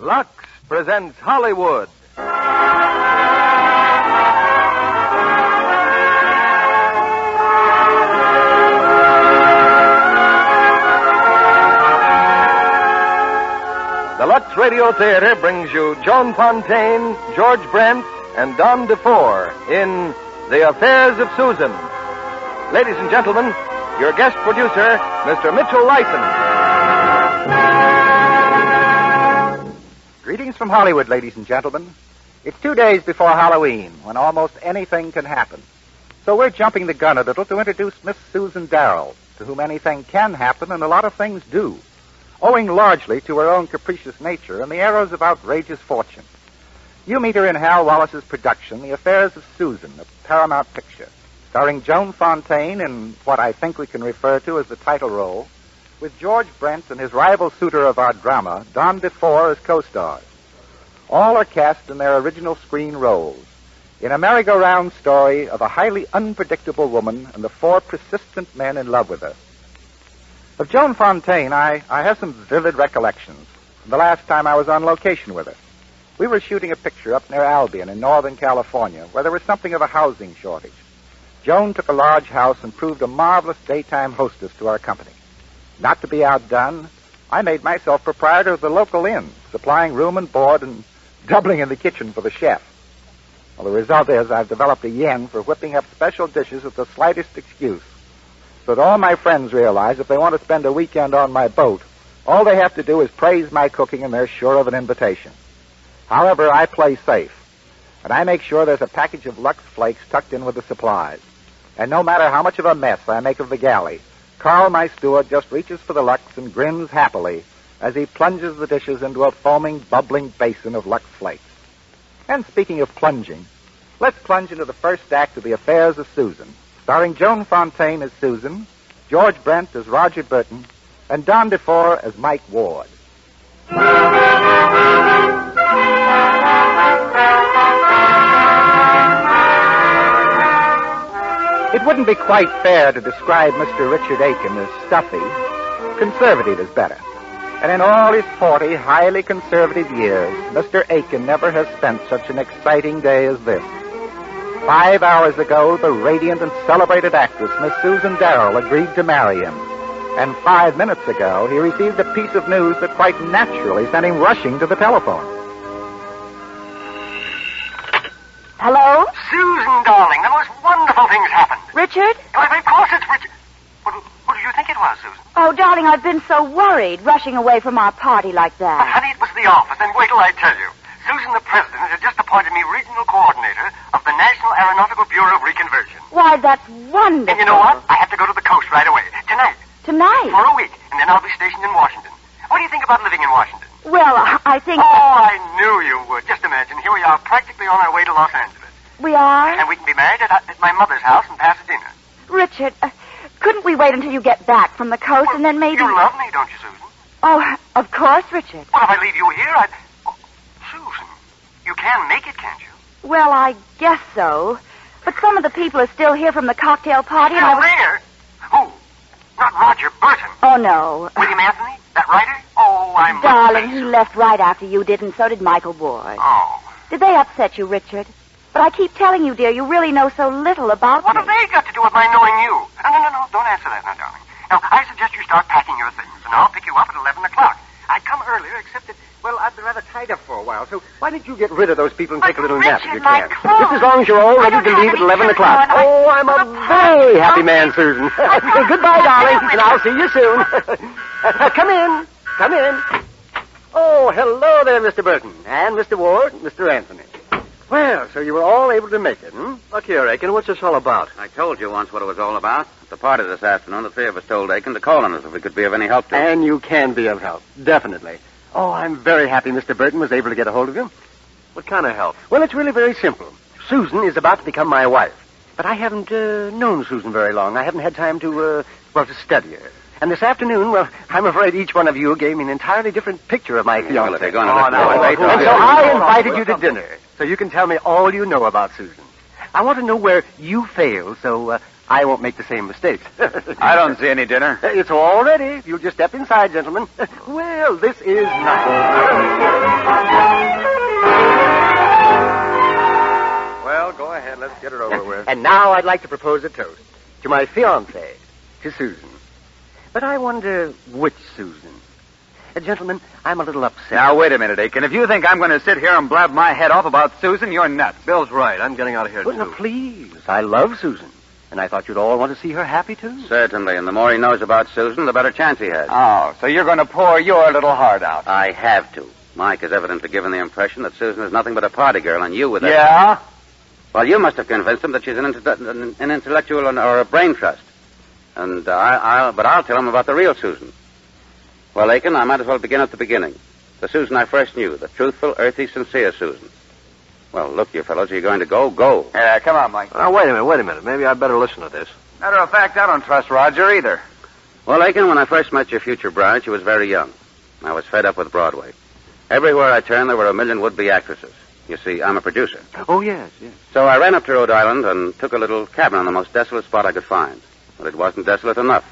Lux presents Hollywood. The Lux Radio Theater brings you Joan Fontaine, George Brent, and Don DeFore in The Affairs of Susan. Ladies and gentlemen, your guest producer, Mr. Mitchell Lyson. Greetings from Hollywood, ladies and gentlemen. It's 2 days before Halloween, when almost anything can happen. So we're jumping the gun a little to introduce Miss Susan Darrell, to whom anything can happen and a lot of things do, owing largely to her own capricious nature and the arrows of outrageous fortune. You meet her in Hal Wallace's production, The Affairs of Susan, a Paramount picture, starring Joan Fontaine in what I think we can refer to as the title role, with George Brent and his rival suitor of our drama, Don DeFore, as co-stars. All are cast in their original screen roles, in a merry-go-round story of a highly unpredictable woman and the four persistent men in love with her. Of Joan Fontaine, I have some vivid recollections from the last time I was on location with her. We were shooting a picture up near Albion in Northern California, where there was something of a housing shortage. Joan took a large house and proved a marvelous daytime hostess to our company. Not to be outdone, I made myself proprietor of the local inn, supplying room and board and doubling in the kitchen for the chef. Well, the result is I've developed a yen for whipping up special dishes at the slightest excuse, so that all my friends realize if they want to spend a weekend on my boat, all they have to do is praise my cooking and they're sure of an invitation. However, I play safe, and I make sure there's a package of Lux Flakes tucked in with the supplies. And no matter how much of a mess I make of the galley, Carl, my steward, just reaches for the Lux and grins happily as he plunges the dishes into a foaming, bubbling basin of Lux Flakes. And speaking of plunging, let's plunge into the first act of The Affairs of Susan, starring Joan Fontaine as Susan, George Brent as Roger Burton, and Don DeFore as Mike Ward. It wouldn't be quite fair to describe Mr. Richard Aiken as stuffy. Conservative is better. And in all his 40 highly conservative years, Mr. Aiken never has spent such an exciting day as this. 5 hours ago, the radiant and celebrated actress, Miss Susan Darrell, agreed to marry him. And 5 minutes ago, he received a piece of news that quite naturally sent him rushing to the telephone. Hello? Susan, darling, the most wonderful things happened. Richard? Why, of course it's Richard. What did you think it was, Susan? Oh, darling, I've been so worried, rushing away from our party like But, that. honey, it was the office, and wait till I tell you. Susan, the president, has just appointed me regional coordinator of the National Aeronautical Bureau of Reconversion. Why, that's wonderful. And you know what? I have to go to the coast right away. Tonight. Tonight? For a week, and then I'll be stationed in Washington. What do you think about living in Washington? Well, I think... Oh, I knew you would. Just imagine, here we are practically on our way to Los Angeles. We are? And we can be married at my mother's house in Pasadena. Richard, couldn't we wait until you get back from the coast and then maybe... You love me, don't you, Susan? Oh, of course, Richard. Well, if I leave you here, Oh, Susan, you can make it, can't you? Well, I guess so. But some of the people are still here from the cocktail party and I Still was... there? Who? Not Roger Burton. Oh, no. William Anthony? That writer? Oh, I'm... Darling, he left right after you did, and so did Michael Ward. Oh. Did they upset you, Richard? But I keep telling you, dear, you really know so little about What me. have they got to do with my knowing you? No, don't answer that now, darling. Now, I suggest you start packing your things, and I'll pick you up at 11 o'clock. I'd come earlier, except that, well, I've been rather tied up for a while, so why don't you get rid of those people and take a little nap if you can? Just as long as you're all ready to leave at 11 o'clock. Oh, I'm a very happy man, Susan. Goodbye, darling, and I'll see you soon. Come in. Come in. Oh, hello there, Mr. Burton. And Mr. Ward, Mr. Anthony. Well, so you were all able to make it, hmm? Look here, Aiken, what's this all about? I told you once what it was all about. At the party this afternoon, the three of us told Aiken to call on us if we could be of any help to him. And you can be of help, definitely. Oh, I'm very happy Mr. Burton was able to get a hold of you. What kind of help? Well, it's really very simple. Susan is about to become my wife. But I haven't known Susan very long. I haven't had time to study her. And this afternoon, well, I'm afraid each one of you gave me an entirely different picture of my fiancée. Well, if you're going to wait, and so I invited you to dinner, so you can tell me all you know about Susan. I want to know where you fail, so I won't make the same mistakes. I don't see any dinner. It's all ready. You'll just step inside, gentlemen. Well, this is nice. And now I'd like to propose a toast to my fiancée, to Susan. But I wonder which Susan. Gentlemen, I'm a little upset. Now, wait a minute, Aiken. If you think I'm going to sit here and blab my head off about Susan, you're nuts. Bill's right. I'm getting out of here, Well, now, please. I love Susan. And I thought you'd all want to see her happy, too. Certainly, and the more he knows about Susan, the better chance he has. Oh, so you're going to pour your little heart out. I have to. Mike has evidently given the impression that Susan is nothing but a party girl, and you with that... Yeah? Well, you must have convinced him that she's an intellectual or a brain trust. And I'll tell him about the real Susan. Well, Aiken, I might as well begin at the beginning. The Susan I first knew, the truthful, earthy, sincere Susan. Well, look, you fellows, are you going to go? Go. Yeah, come on, Mike. Oh, wait a minute. Maybe I'd better listen to this. Matter of fact, I don't trust Roger either. Well, Aiken, when I first met your future bride, she was very young. I was fed up with Broadway. Everywhere I turned, there were a million would-be actresses. You see, I'm a producer. Oh, yes. So I ran up to Rhode Island and took a little cabin on the most desolate spot I could find. But it wasn't desolate enough.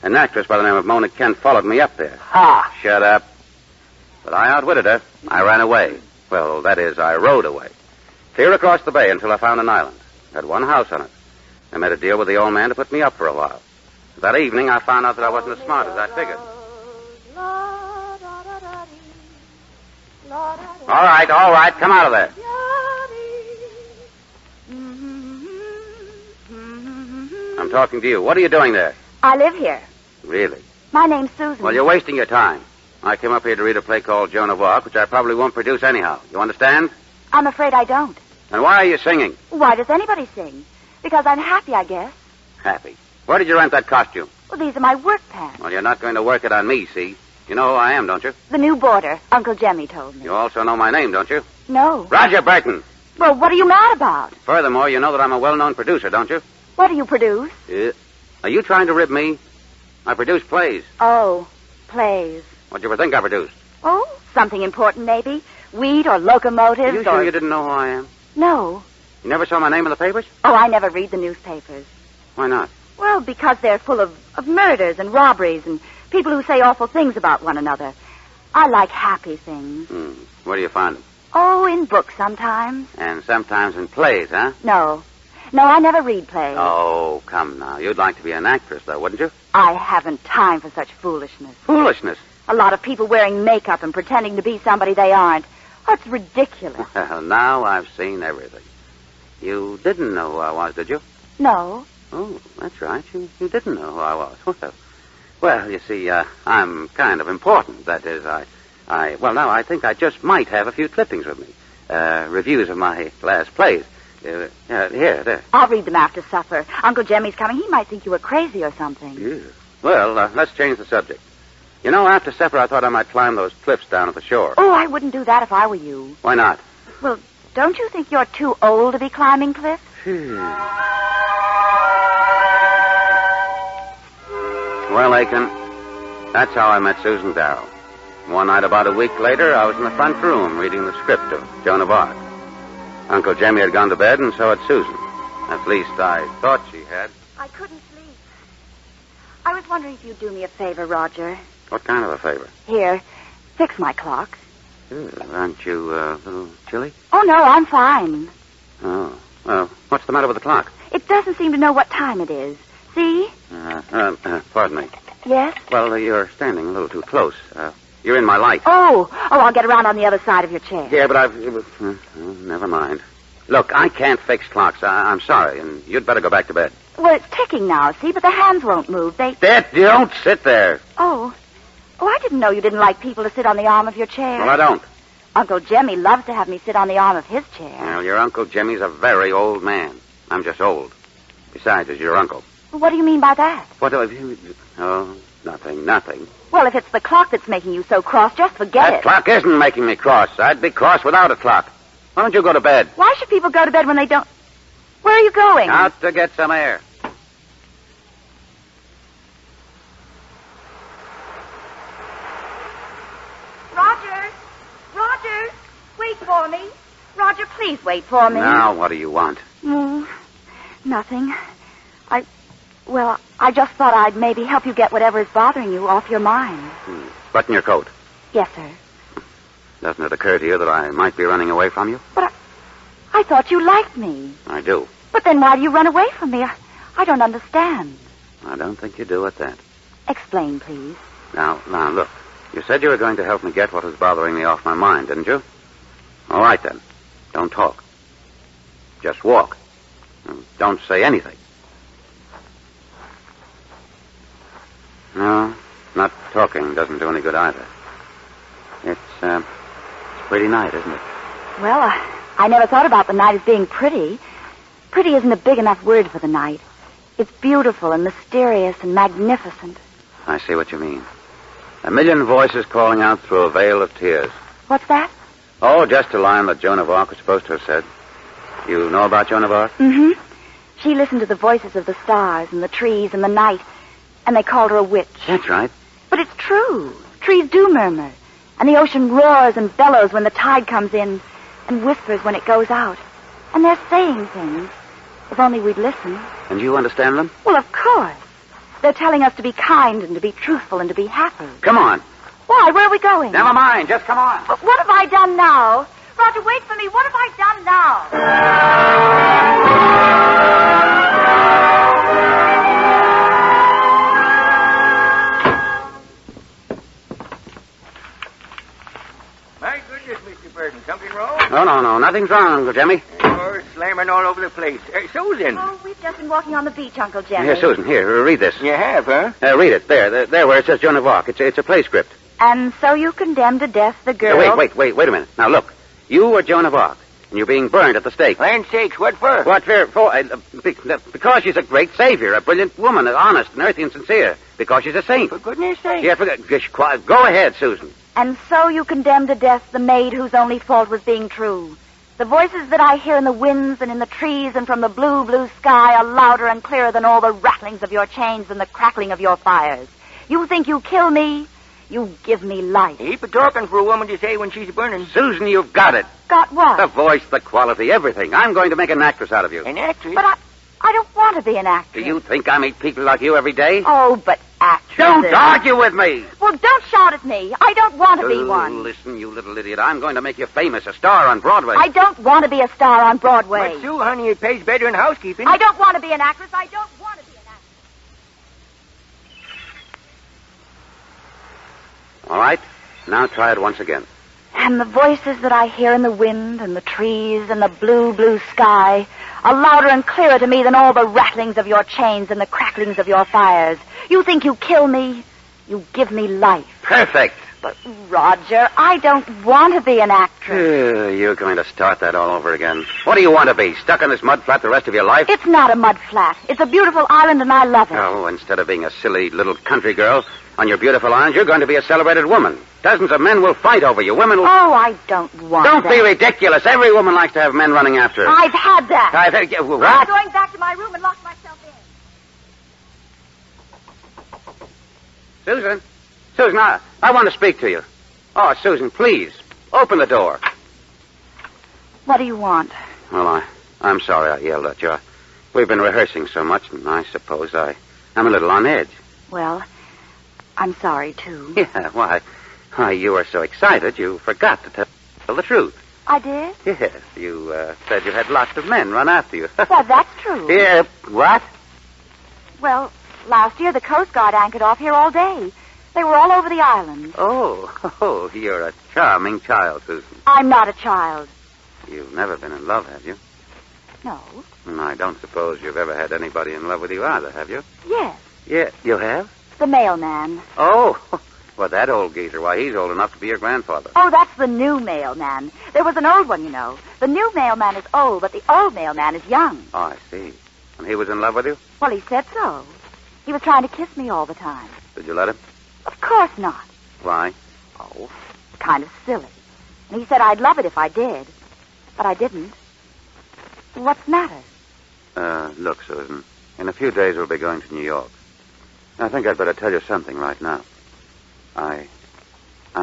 An actress by the name of Mona Kent followed me up there. Ha! Shut up. But I outwitted her. I ran away. Well, that is, I rode away. Clear across the bay until I found an island. It had one house on it. I made a deal with the old man to put me up for a while. That evening, I found out that I wasn't as smart as I figured. All right. Come out of there. I'm talking to you. What are you doing there? I live here. Really? My name's Susan. Well, you're wasting your time. I came up here to read a play called Joan of Arc, which I probably won't produce anyhow. You understand? I'm afraid I don't. And why are you singing? Why does anybody sing? Because I'm happy, I guess. Happy. Where did you rent that costume? Well, these are my work pants. Well, you're not going to work it on me, see? You know who I am, don't you? The new boarder. Uncle Jemmy told me. You also know my name, don't you? No. Roger Burton. Well, what are you mad about? Furthermore, you know that I'm a well-known producer, don't you? What do you produce? Are you trying to rib me? I produce plays. Oh, plays. What do you ever think I produced? Oh, something important, maybe. Wheat or locomotives Are you sure you didn't know who I am? No. You never saw my name in the papers? Oh, I never read the newspapers. Why not? Well, because they're full of murders and robberies and people who say awful things about one another. I like happy things. Where do you find them? Oh, in books sometimes. And sometimes in plays, huh? No, I never read plays. Oh, come now. You'd like to be an actress, though, wouldn't you? I haven't time for such foolishness. Foolishness? A lot of people wearing makeup and pretending to be somebody they aren't. Oh, it's ridiculous. Well, now I've seen everything. You didn't know who I was, did you? No. Oh, that's right. You didn't know who I was. Well, you see, I'm kind of important. That is, I think I just might have a few clippings with me. Reviews of my last plays. Here, there. I'll read them after supper. Uncle Jemmy's coming. He might think you were crazy or something. Yeah. Well, let's change the subject. You know, after supper, I thought I might climb those cliffs down at the shore. Oh, I wouldn't do that if I were you. Why not? Well, don't you think you're too old to be climbing cliffs? Well, Aiken, that's how I met Susan Darrell. One night about a week later, I was in the front room reading the script of Joan of Arc. Uncle Jemmy had gone to bed, and so had Susan. At least, I thought she had. I couldn't sleep. I was wondering if you'd do me a favor, Roger. What kind of a favor? Here, fix my clock. Aren't you a little chilly? Oh, no, I'm fine. Oh, well, what's the matter with the clock? It doesn't seem to know what time it is. See? Pardon me. Yes? Well, you're standing a little too close. You're in my light. Oh, I'll get around on the other side of your chair. Yeah, but never mind. Look, I can't fix clocks. I'm sorry, and you'd better go back to bed. Well, it's ticking now, see, but the hands won't move. Don't sit there. Oh, I didn't know you didn't like people to sit on the arm of your chair. Well, I don't. Uncle Jemmy loves to have me sit on the arm of his chair. Well, your Uncle Jemmy's a very old man. I'm just old. Besides, he's your uncle. What do you mean by that? What do you... Oh, nothing. Well, if it's the clock that's making you so cross, just forget it. That clock isn't making me cross. I'd be cross without a clock. Why don't you go to bed? Why should people go to bed when they don't... Where are you going? Out to get some air. Roger, wait for me. Roger, please wait for me. Now, what do you want? Nothing. I just thought I'd maybe help you get whatever is bothering you off your mind. Button your coat. Yes, sir. Doesn't it occur to you that I might be running away from you? But I thought you liked me. I do. But then why do you run away from me? I don't understand. I don't think you do at that. Explain, please. Now, look. You said you were going to help me get what was bothering me off my mind, didn't you? All right, then. Don't talk. Just walk. And don't say anything. No, not talking doesn't do any good either. It's a pretty night, isn't it? Well, I never thought about the night as being pretty. Pretty isn't a big enough word for the night. It's beautiful and mysterious and magnificent. I see what you mean. A million voices calling out through a veil of tears. What's that? Oh, just a line that Joan of Arc was supposed to have said. You know about Joan of Arc? Mm-hmm. She listened to the voices of the stars and the trees and the night, and they called her a witch. That's right. But it's true. Trees do murmur, and the ocean roars and bellows when the tide comes in, and whispers when it goes out. And they're saying things. If only we'd listen. And you understand them? Well, of course. They're telling us to be kind and to be truthful and to be happy. Come on. Why? Where are we going? Never mind. Just come on. But what have I done now? Roger, wait for me. What have I done now? My goodness, Mr. Burton, something wrong? No. Nothing's wrong, Uncle Jemmy. You're slamming all over the place. Susan. Oh, we've just been walking on the beach, Uncle Jemmy. Here, Susan, here, read this. You have, huh? Read it. There where it says Joan of Arc. It's a play script. And so you condemned to death the girl... Wait a minute. Now, look. You were Joan of Arc, and you're being burned at the stake. Land's sakes, what for? What for? Because she's a great savior, a brilliant woman, honest and earthy and sincere. Because she's a saint. For goodness sake. Yeah, quiet. Go ahead, Susan. And so you condemned to death the maid whose only fault was being true. The voices that I hear in the winds and in the trees and from the blue, blue sky are louder and clearer than all the rattlings of your chains and the crackling of your fires. You think you kill me? You give me life. A heap of talking for a woman to say when she's burning. Susan, you've got it. Got what? The voice, the quality, everything. I'm going to make an actress out of you. An actress? But I don't want to be an actress. Do you think I meet people like you every day? Oh, but actresses... Don't argue with me! Well, don't shout at me. I don't want to be one. Listen, you little idiot. I'm going to make you famous, a star on Broadway. I don't want to be a star on Broadway. But, Sue, honey, it pays better than housekeeping. I don't want to be an actress. I don't want to be an actress. All right. Now try it once again. And the voices that I hear in the wind and the trees and the blue, blue sky are louder and clearer to me than all the rattlings of your chains and the cracklings of your fires. You think you kill me? You give me life. Perfect. But, Roger, I don't want to be an actress. You're going to start that all over again. What do you want to be? Stuck in this mud flat the rest of your life? It's not a mud flat. It's a beautiful island, and I love it. Oh, instead of being a silly little country girl on your beautiful island, you're going to be a celebrated woman. Dozens of men will fight over you. Women will... Oh, I don't want Don't that. be ridiculous. Every woman likes to have men running after her. I've had that. What? I'm going back to my room and lock myself in. Susan, I want to speak to you. Oh, Susan, please, open the door. What do you want? Well, I'm sorry I yelled at you. We've been rehearsing so much, and I suppose I'm a little on edge. Well, I'm sorry, too. Yeah, why, you were so excited you forgot to tell the truth. I did? Yes, you said you had lots of men run after you. Well, that's true. Yeah, what? Well, last year the Coast Guard anchored off here all day. They were all over the island. Oh, you're a charming child, Susan. I'm not a child. You've never been in love, have you? No. And I don't suppose you've ever had anybody in love with you either, have you? Yes. Yeah, you have? The mailman. Oh, well, that old geezer, why, he's old enough to be your grandfather. Oh, that's the new mailman. There was an old one, you know. The new mailman is old, but the old mailman is young. Oh, I see. And he was in love with you? Well, he said so. He was trying to kiss me all the time. Did you let him? Of course not. Why? Oh, kind of silly. And he said I'd love it if I did. But I didn't. What's the matter? Look, Susan, in a few days we'll be going to New York. I think I'd better tell you something right now. I'm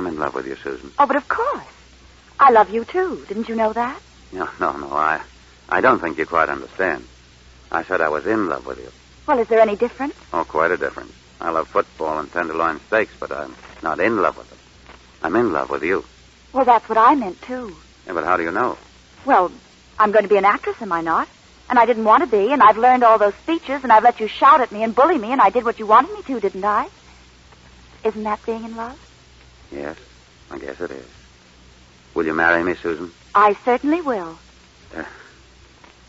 in love with you, Susan. Oh, but of course. I love you, too. Didn't you know that? No, I don't think you quite understand. I said I was in love with you. Well, is there any difference? Oh, quite a difference. I love football and tenderloin steaks, but I'm not in love with them. I'm in love with you. Well, that's what I meant, too. Yeah, but how do you know? Well, I'm going to be an actress, am I not? And I didn't want to be, and I've learned all those speeches, and I've let you shout at me and bully me, and I did what you wanted me to, didn't I? Isn't that being in love? Yes, I guess it is. Will you marry me, Susan? I certainly will.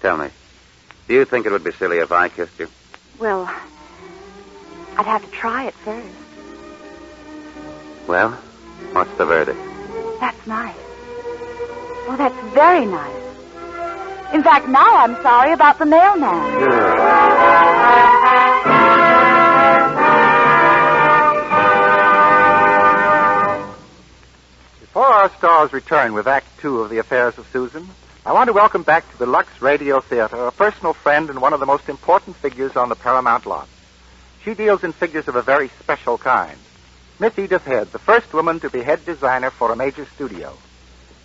Tell me, do you think it would be silly if I kissed you? Well, I'd have to try it first. Well, what's the verdict? That's nice. Oh, that's very nice. In fact, now I'm sorry about the mailman. Before our stars return with Act Two of The Affairs of Susan, I want to welcome back to the Lux Radio Theater a personal friend and one of the most important figures on the Paramount lot. She deals in figures of a very special kind. Miss Edith Head, the first woman to be head designer for a major studio.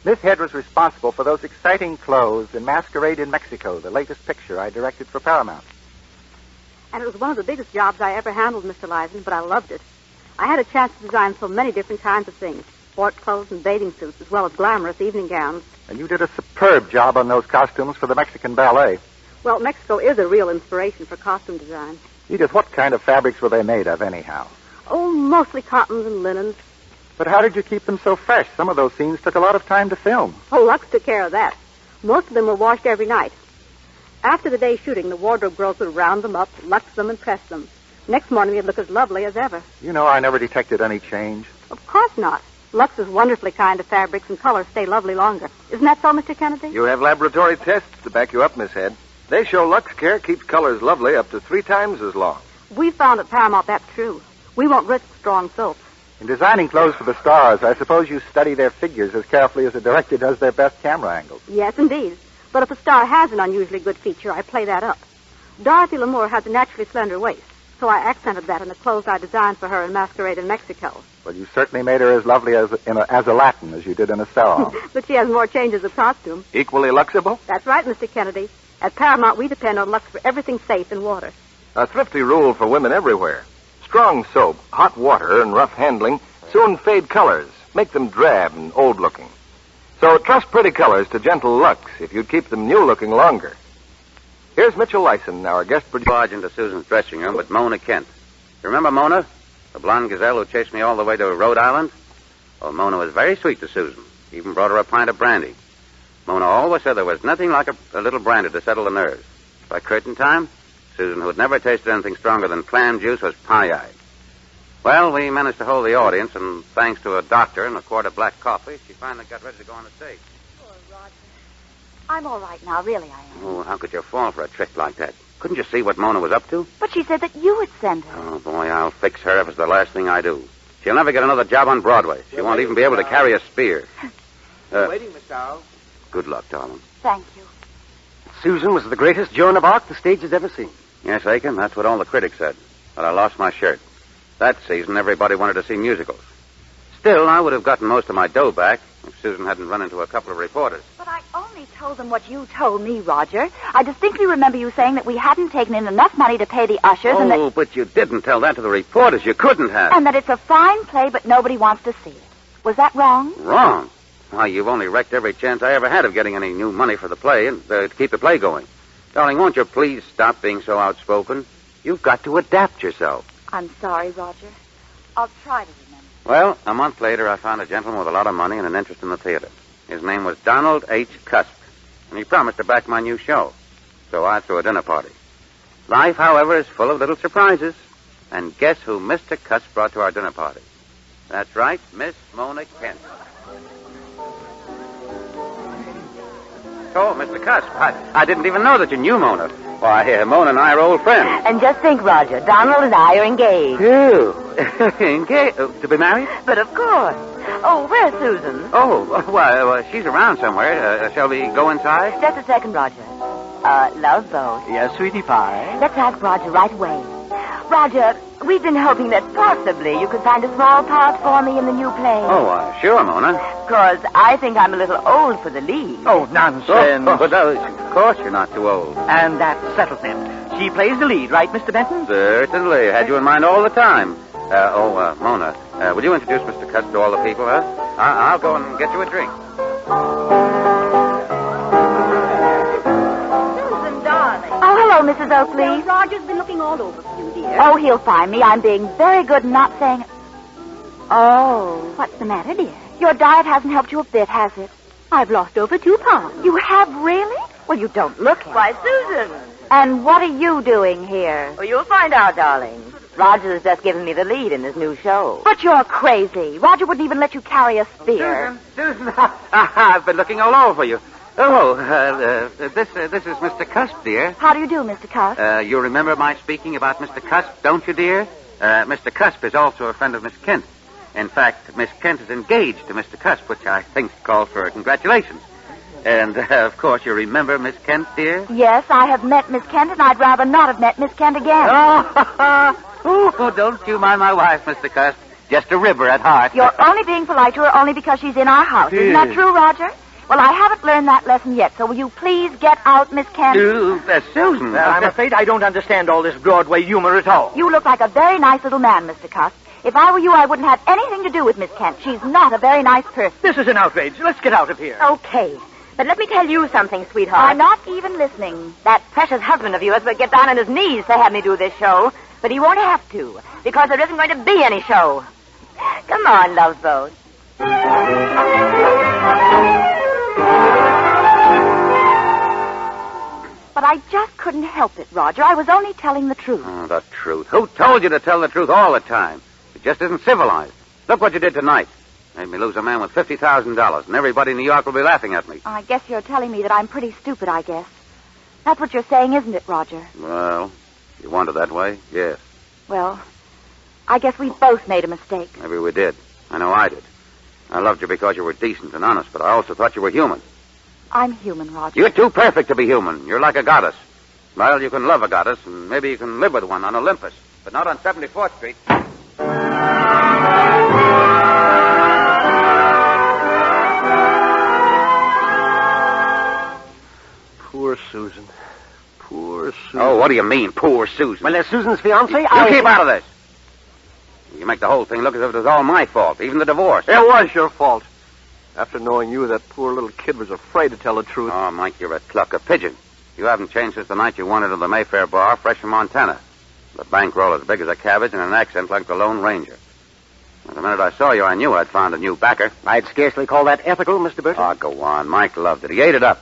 Miss Head was responsible for those exciting clothes in Masquerade in Mexico, the latest picture I directed for Paramount. And it was one of the biggest jobs I ever handled, Mr. Lyson, but I loved it. I had a chance to design so many different kinds of things, sport clothes and bathing suits, as well as glamorous evening gowns. And you did a superb job on those costumes for the Mexican ballet. Well, Mexico is a real inspiration for costume design. Edith, what kind of fabrics were they made of, anyhow? Oh, mostly cottons and linens. But how did you keep them so fresh? Some of those scenes took a lot of time to film. Oh, Lux took care of that. Most of them were washed every night. After the day's shooting, the wardrobe girls would round them up, lux them, and press them. Next morning, they'd look as lovely as ever. You know, I never detected any change. Of course not. Lux is wonderfully kind to fabrics, and colors stay lovely longer. Isn't that so, Mr. Kennedy? You have laboratory tests to back you up, Miss Head. They show Lux Care keeps colors lovely up to 3 times as long. We've found at Paramount that's true. We won't risk strong soaps. In designing clothes for the stars, I suppose you study their figures as carefully as a director does their best camera angles. Yes, indeed. But if a star has an unusually good feature, I play that up. Dorothy Lamour has a naturally slender waist, so I accented that in the clothes I designed for her in Masquerade in Mexico. Well, you certainly made her as lovely as a Latin as you did in a salon. But she has more changes of costume. Equally luxable? That's right, Mr. Kennedy. At Paramount, we depend on Lux for everything safe in water. A thrifty rule for women everywhere. Strong soap, hot water, and rough handling soon fade colors, make them drab and old-looking. So trust pretty colors to gentle Lux if you'd keep them new-looking longer. Here's Mitchell Lyson, our guest producer. Barge into Susan's dressing room with Mona Kent. You remember Mona? The blonde gazelle who chased me all the way to Rhode Island? Well, Mona was very sweet to Susan. Even brought her a pint of brandy. Mona always said there was nothing like a little brandy to settle the nerves. By curtain time, Susan, who had never tasted anything stronger than clam juice, was pie-eyed. Well, we managed to hold the audience, and thanks to a doctor and a quart of black coffee, she finally got ready to go on the stage. Poor Roger. I'm all right now, really I am. Oh, how could you fall for a trick like that? Couldn't you see what Mona was up to? But she said that you would send her. Oh, boy, I'll fix her if it's the last thing I do. She'll never get another job on Broadway. She won't even be able to carry a spear. Waiting, Miss Darrell. Good luck, darling. Thank you. Susan was the greatest Joan of Arc the stage has ever seen. Yes, Aiken, that's what all the critics said. But I lost my shirt. That season, everybody wanted to see musicals. Still, I would have gotten most of my dough back if Susan hadn't run into a couple of reporters. But I only told them what you told me, Roger. I distinctly remember you saying that we hadn't taken in enough money to pay the ushers and that... Oh, but you didn't tell that to the reporters. You couldn't have. And that it's a fine play, but nobody wants to see it. Was that wrong? Wrong? Why, you've only wrecked every chance I ever had of getting any new money for the play and to keep the play going. Darling, won't you please stop being so outspoken? You've got to adapt yourself. I'm sorry, Roger. I'll try to remember. Well, a month later, I found a gentleman with a lot of money and an interest in the theater. His name was Donald H. Cusp, and he promised to back my new show. So I threw a dinner party. Life, however, is full of little surprises. And guess who Mr. Cusp brought to our dinner party? That's right, Miss Mona Kent. Oh, Mr. Cusp, I didn't even know that you knew Mona. Why, Mona and I are old friends. And just think, Roger, Donald and I are engaged. You? Engaged? To be married? But of course. Oh, where's Susan? Oh, well, she's around somewhere. Shall we go inside? Just a second, Roger. Love boat. Yes, sweetie pie. Let's ask Roger right away. Roger, we've been hoping that possibly you could find a small part for me in the new play. Oh, sure, Mona. Because I think I'm a little old for the lead. Oh, nonsense. Oh, no, of course you're not too old. And that settles it. She plays the lead, right, Mr. Benton? Certainly. Had you in mind all the time. Mona, will you introduce Mr. Cusp to all the people, huh? I'll go and get you a drink. Susan, darling. Mrs. Oakley? Well, Roger's been looking all over for you, dear. Oh, he'll find me. I'm being very good and not saying... Oh. What's the matter, dear? Your diet hasn't helped you a bit, has it? I've lost over 2 pounds. You have really? Well, you don't look it. Why, Susan. And what are you doing here? Well, you'll find out, darling. Roger has just given me the lead in his new show. But you're crazy. Roger wouldn't even let you carry a spear. Susan, I've been looking all over for you. Oh, this is Mr. Cusp, dear. How do you do, Mr. Cusp? You remember my speaking about Mr. Cusp, don't you, dear? Mr. Cusp is also a friend of Miss Kent. In fact, Miss Kent is engaged to Mr. Cusp, which I think calls for congratulations. And, of course, you remember Miss Kent, dear? Yes, I have met Miss Kent, and I'd rather not have met Miss Kent again. Oh, don't you mind my wife, Mr. Cusp. Just a ribber at heart. You're only being polite to her only because she's in our house. Isn't that true, Roger? Well, I haven't learned that lesson yet, so will you please get out, Miss Kent? Susan. I'm afraid I don't understand all this Broadway humor at all. You look like a very nice little man, Mr. Cusp. If I were you, I wouldn't have anything to do with Miss Kent. She's not a very nice person. This is an outrage. Let's get out of here. Okay. But let me tell you something, sweetheart. I'm not even listening. That precious husband of yours will get down on his knees to have me do this show. But he won't have to, because there isn't going to be any show. Come on, love boat. But I just couldn't help it, Roger. I was only telling the truth. Oh, the truth. Who told you to tell the truth all the time? It just isn't civilized. Look what you did tonight. Made me lose a man with $50,000, and everybody in New York will be laughing at me. I guess you're telling me that I'm pretty stupid, I guess. That's what you're saying, isn't it, Roger? Well, if you want it that way, yes. Well, I guess we both made a mistake. Maybe we did. I know I did. I loved you because you were decent and honest, but I also thought you were human. I'm human, Roger. You're too perfect to be human. You're like a goddess. Well, you can love a goddess, and maybe you can live with one on Olympus, but not on 74th Street. Poor Susan. Poor Susan. Oh, what do you mean, poor Susan? Well, as Susan's fiancé, You keep out of this. You make the whole thing look as if it was all my fault, even the divorce. It was your fault. After knowing you, that poor little kid was afraid to tell the truth. Oh, Mike, you're a cluck, a pigeon. You haven't changed since the night you wandered to the Mayfair bar, fresh from Montana. The bankroll as big as a cabbage and an accent like the Lone Ranger. And the minute I saw you, I knew I'd found a new backer. I'd scarcely call that ethical, Mr. Burton. Oh, go on. Mike loved it. He ate it up.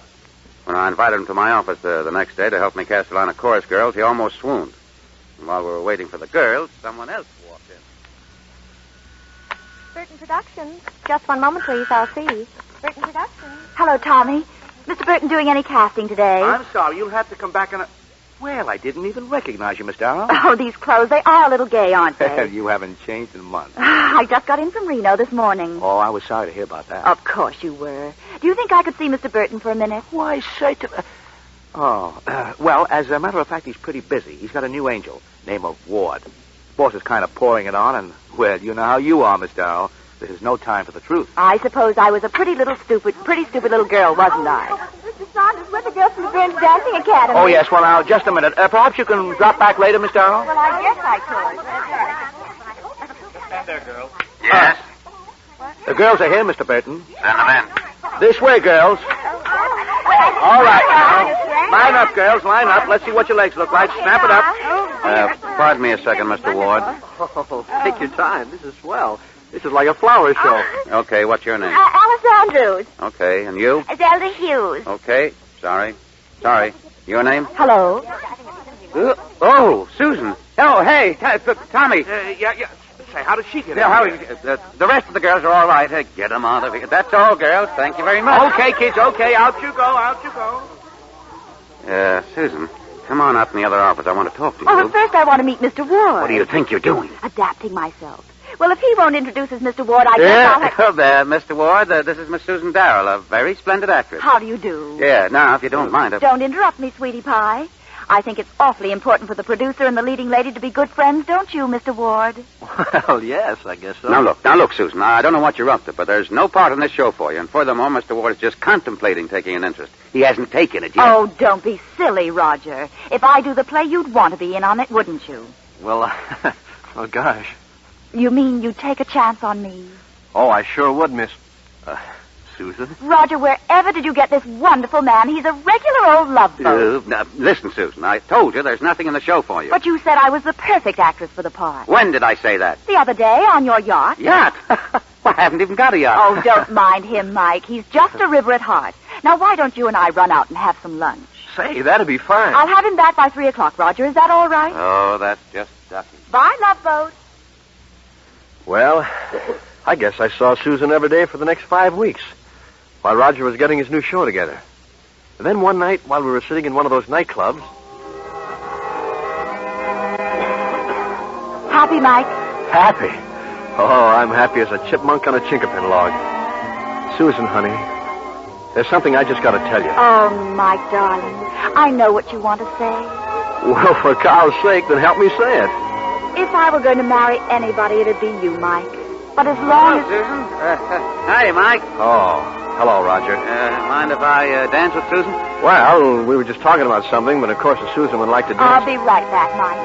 When I invited him to my office the next day to help me cast a line of chorus girls, he almost swooned. And while we were waiting for the girls, someone else walked in. Burton Productions. Just one moment, please. I'll see. Burton Productions. Hello, Tommy. Mr. Burton doing any casting today? I'm sorry. You'll have to come back in a... Well, I didn't even recognize you, Miss Darrow. Oh, these clothes, they are a little gay, aren't they? You haven't changed in months. I just got in from Reno this morning. Oh, I was sorry to hear about that. Of course you were. Do you think I could see Mr. Burton for a minute? Why, say to... well, as a matter of fact, he's pretty busy. He's got a new angel, name of Ward. Boss is kind of pouring it on, and, well, you know how you are, Miss Darrow. This is no time for the truth. I suppose I was a pretty stupid little girl, wasn't I? Mr. Saunders, we're the girls from the Burns Dancing Academy. Oh, yes. Well, now, just a minute. Perhaps you can drop back later, Miss Darrow? Well, I guess I could. Stand there, girls. Yes? The girls are here, Mr. Burton. Send them in. This way, girls. All right, now. Line up, girls. Line up. Let's see what your legs look like. Snap it up. Pardon me a second, Mr. Ward. Oh, take your time. This is swell. This is like a flower show. Okay, what's your name? Alice Andrews. Okay, and you? Zelda Hughes. Okay, sorry. Your name? Hello. Oh, Susan. Oh, hey, Tommy. Yeah. Say, how did she get The rest of the girls are all right. Get them out of here. That's all, girls. Thank you very much. Okay, kids, okay. Out you go. Susan, come on out in the other office. I want to talk to you. Oh, but first I want to meet Mr. Ward. What do you think you're doing? Adapting myself. Well, if he won't introduce us, Mr. Ward, I guess I'll have... There, Mr. Ward. This is Miss Susan Darrell, a very splendid actress. How do you do? Yeah, now, if you don't mind... Don't interrupt me, sweetie pie. I think it's awfully important for the producer and the leading lady to be good friends, don't you, Mr. Ward? Well, yes, I guess so. Now, look, Susan, I don't know what you're up to, but there's no part in this show for you. And furthermore, Mr. Ward is just contemplating taking an interest. He hasn't taken it yet. Oh, don't be silly, Roger. If I do the play, you'd want to be in on it, wouldn't you? Well, oh, gosh. You mean you'd take a chance on me? Oh, I sure would, Miss... Susan. Roger, wherever did you get this wonderful man? He's a regular old love boat. Now, listen, Susan, I told you there's nothing in the show for you. But you said I was the perfect actress for the part. When did I say that? The other day on your yacht. Yacht? Well, I haven't even got a yacht. Oh, don't mind him, Mike. He's just a river at heart. Now, why don't you and I run out and have some lunch? Say, that'd be fine. I'll have him back by 3 o'clock, Roger. Is that all right? Oh, that's just ducky. Bye, love boat. Well, I guess I saw Susan every day for the next 5 weeks while Roger was getting his new show together. And then one night, while we were sitting in one of those nightclubs... Happy, Mike? Happy? Oh, I'm happy as a chipmunk on a chinkapin log. Susan, honey, there's something I just got to tell you. Oh, Mike, darling. I know what you want to say. Well, for Carl's sake, then help me say it. If I were going to marry anybody, it'd be you, Mike. But as long as... Susan. Hi, Mike. Oh, hello, Roger. Mind if I dance with Susan? Well, we were just talking about something, but of course if Susan would like to dance... I'll be right back, Mike.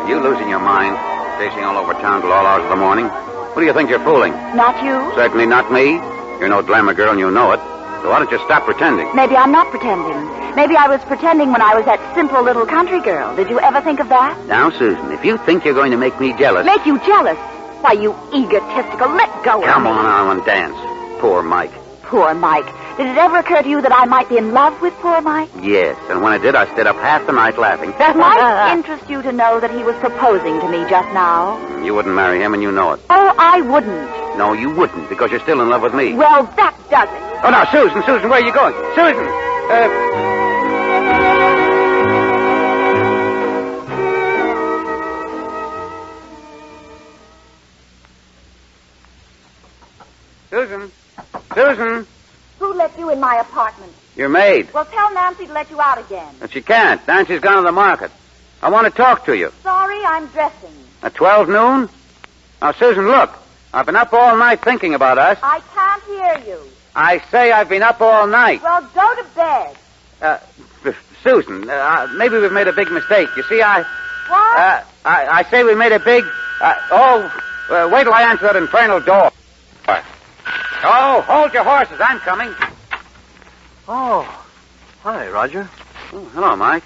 Are you losing your mind? Chasing all over town till all hours of the morning? Who do you think you're fooling? Not you? Certainly not me. You're no glamour girl and you know it. So why don't you stop pretending? Maybe I'm not pretending. Maybe I was pretending when I was that simple little country girl. Did you ever think of that? Now, Susan, if you think you're going to make me jealous... Make you jealous? Why, you egotistical, let go of me. Come on now and dance. Poor Mike. Poor Mike. Did it ever occur to you that I might be in love with poor Mike? Yes, and when I did, I stayed up half the night laughing. That might interest you to know that he was proposing to me just now. You wouldn't marry him, and you know it. Oh, I wouldn't. No, you wouldn't, because you're still in love with me. Well, that does it. Oh, now, Susan, where are you going? Susan! Susan! Who let you in my apartment? Your maid. Well, tell Nancy to let you out again. But she can't. Nancy's gone to the market. I want to talk to you. Sorry, I'm dressing. At 12 noon? Now, Susan, look. I've been up all night thinking about us. I can't hear you. I say I've been up all night. Well, go to bed. Susan, maybe we've made a big mistake. You see, What? I say we made a big... wait till I answer that infernal door. Oh, hold your horses. I'm coming. Oh, hi, Roger. Oh, hello, Mike.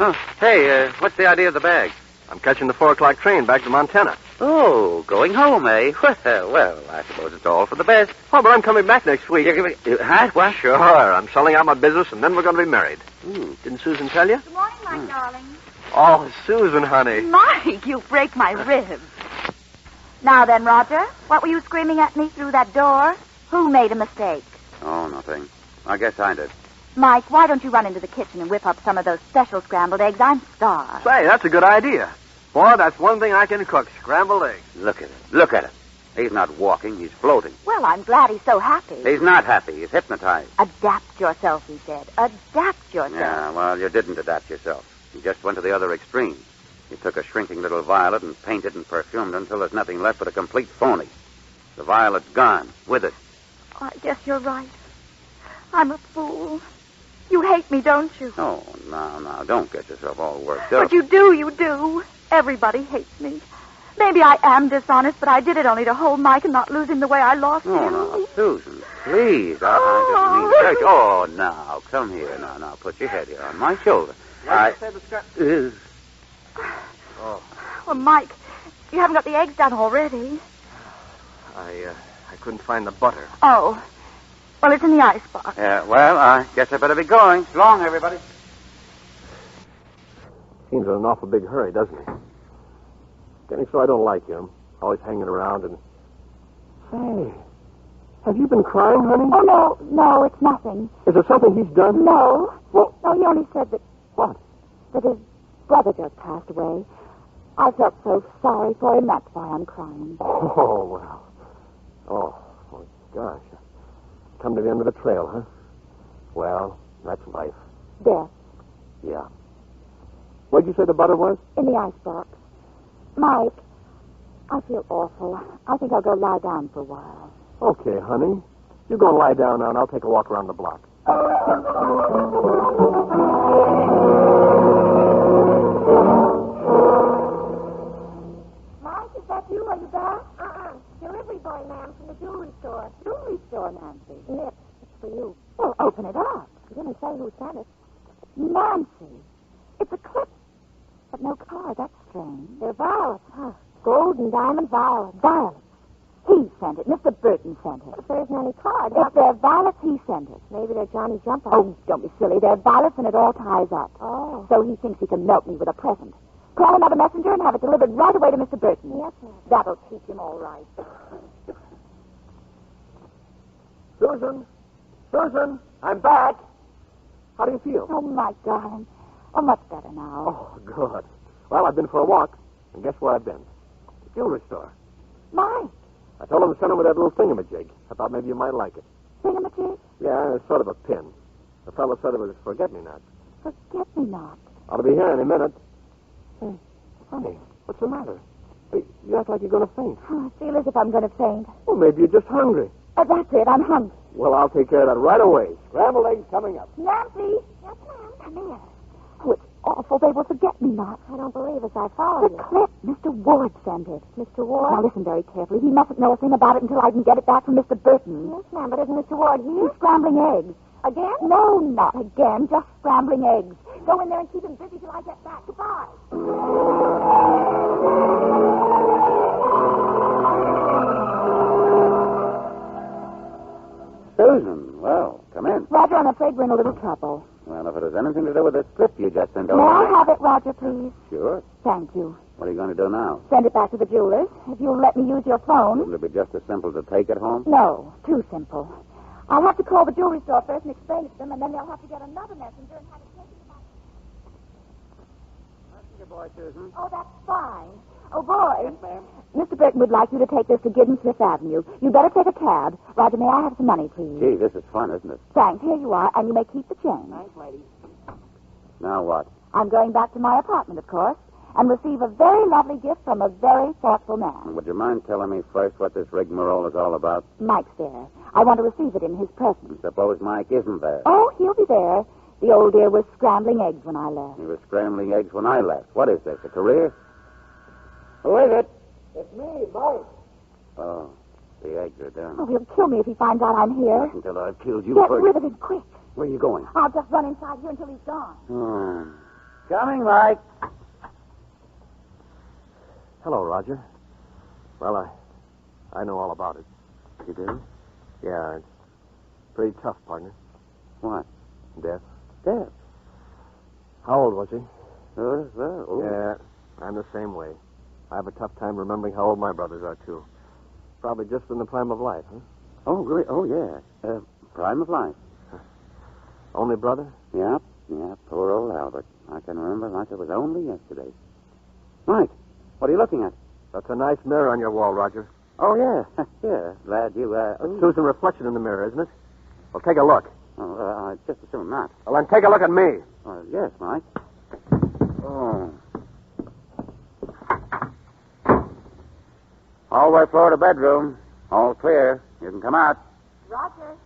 Oh, hey, what's the idea of the bag? I'm catching the 4 o'clock train back to Montana. Oh, going home, eh? Well, I suppose it's all for the best. Oh, but I'm coming back next week. Huh? What? Sure, I'm selling out my business, and then we're going to be married. Didn't Susan tell you? Good morning, my darling. Oh, Susan, honey. Mike, you break my ribs. Now then, Roger, what were you screaming at me through that door? Who made a mistake? Oh, nothing. I guess I did. Mike, why don't you run into the kitchen and whip up some of those special scrambled eggs? I'm starved. Say, that's a good idea. Boy, that's one thing I can cook, scrambled eggs. Look at it. Look at it. He's not walking. He's floating. Well, I'm glad he's so happy. He's not happy. He's hypnotized. Adapt yourself, he said. Adapt yourself. Yeah, well, you didn't adapt yourself. You just went to the other extreme. You took a shrinking little violet and painted and perfumed until there's nothing left but a complete phony. The violet's gone. With it. Oh, I guess you're right. I'm a fool. You hate me, don't you? Oh, now, don't get yourself all worked up. But you do. Everybody hates me. Maybe I am dishonest, but I did it only to hold Mike and not lose him the way I lost him. Oh, no, Susan, please. I just mean search. Oh, now, come here. Now, put your head here on my shoulder. Well, Mike, you haven't got the eggs done already. I couldn't find the butter. Oh. Well, it's in the icebox. Yeah, well, I guess I better be going. So long, everybody. Seems in an awful big hurry, doesn't he? Getting so I don't like him. Always hanging around and... Say, have you been crying, honey? Oh, no, it's nothing. Is it something he's done? No. Well... No, he only said that... What? That his brother just passed away. I felt so sorry for him, that's why I'm crying. Oh, well. Oh, gosh. Come to the end of the trail, huh? Well, that's life. Death. Yeah. Where'd you say the butter was? In the icebox. Mike, I feel awful. I think I'll go lie down for a while. Okay, honey. You go and lie down now, and I'll take a walk around the block. Mike, is that you? Are you back? toy, ma'am, from the jewelry store. Jewelry store, Nancy? Yes, it's for you. Well, open it up. You didn't say who sent it. Nancy, it's a clip. But no card. That's strange. They're violets. Huh. Gold and diamond violets. Violets. He sent it. Mr. Burton sent it. If there isn't any card. If they're violets, he sent it. Maybe they're Johnny Jump Up. Oh, don't be silly. They're violets and it all ties up. Oh. So he thinks he can melt me with a present. Call another messenger and have it delivered right away to Mr. Burton. Yes, ma'am. That'll teach him all right. Susan! Susan! I'm back! How do you feel? Oh, my darling. Oh, much better now. Oh, good. Well, I've been for a walk, and guess where I've been? The jewelry store. Mike. I told him to send him with that little thingamajig. I thought maybe you might like it. Thingamajig? Yeah, it's sort of a pin. The fellow said it was forget-me-not. Forget-me-not. Ought to be here any minute. Hey, honey, what's the matter? Hey, you act like you're going to faint. Oh, I feel as if I'm going to faint. Well, maybe you're just hungry. That's it. I'm hungry. Well, I'll take care of that right away. Scrambled eggs coming up. Nancy. Yes, ma'am. Come here. Oh, it's awful. They will forget me not. I don't believe us. I followed you. The clip. Mr. Ward sent it. Mr. Ward? Now, listen very carefully. He mustn't know a thing about it until I can get it back from Mr. Burton. Yes, ma'am, but isn't Mr. Ward here? He's scrambling eggs. Again? No, not again. Just scrambling eggs. Go in there and keep him busy till I get back. Goodbye. Susan, well, come in. Roger, I'm afraid we're in a little trouble. Well, if it has anything to do with this clip you just sent May over... I have it, Roger, please? Sure. Thank you. What are you going to do now? Send it back to the jeweler's. If you'll let me use your phone. Wouldn't it be just as simple to take it home? No, too simple. I'll have to call the jewelry store first and explain it to them, and then they'll have to get another messenger and have it taken to my... Messenger boy, Susan. Oh, that's fine. Oh, boy. Yes, ma'am. Mr. Burton would like you to take this to Gibbons Fifth Avenue. You'd better take a cab. Roger, may I have some money, please? Gee, this is fun, isn't it? Thanks. Here you are, and you may keep the change. Thanks, lady. Now what? I'm going back to my apartment, of course, and receive a very lovely gift from a very thoughtful man. Would you mind telling me first what this rigmarole is all about? Mike's there. I want to receive it in his presence. Suppose Mike isn't there. Oh, he'll be there. The old dear was scrambling eggs when I left. He was scrambling eggs when I left. What is this, a career? Who is it? It's me, Mike. Oh, the eggs are done. Oh, he'll kill me if he finds out I'm here. Until I've killed you Get first. rid of him quick. Where are you going? I'll just run inside here until he's gone. Coming, Mike. Hello, Roger. Well, I know all about it. You do? Yeah, it's pretty tough, partner. What? Death. Death. How old was he? Oh. Yeah, I'm the same way. I have a tough time remembering how old my brothers are, too. Probably just in the prime of life, huh? Oh, great. Oh, yeah. Prime of life. Only brother? Yeah, poor old Albert. I can remember like it was only yesterday. Mike, what are you looking at? That's a nice mirror on your wall, Roger. Oh, yeah. Yeah, glad you, It's Susan reflection in the mirror, isn't it? Well, take a look. Oh, just assume not. Well, then take a look at me. Yes, Mike. Oh. Hallway floor to bedroom. All clear. You can come out. Roger.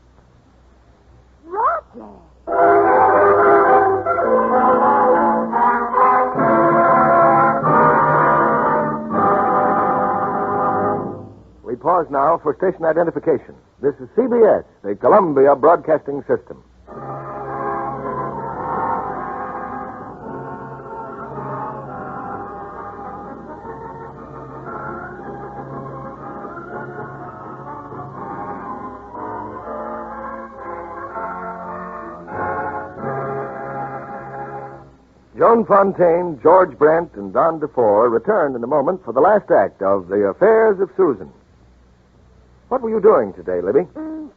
Roger! We pause now for station identification. This is CBS, the Columbia Broadcasting System. Joan Fontaine, George Brent, and Don DeFore returned in a moment for the last act of The Affairs of Susan. What were you doing today, Libby?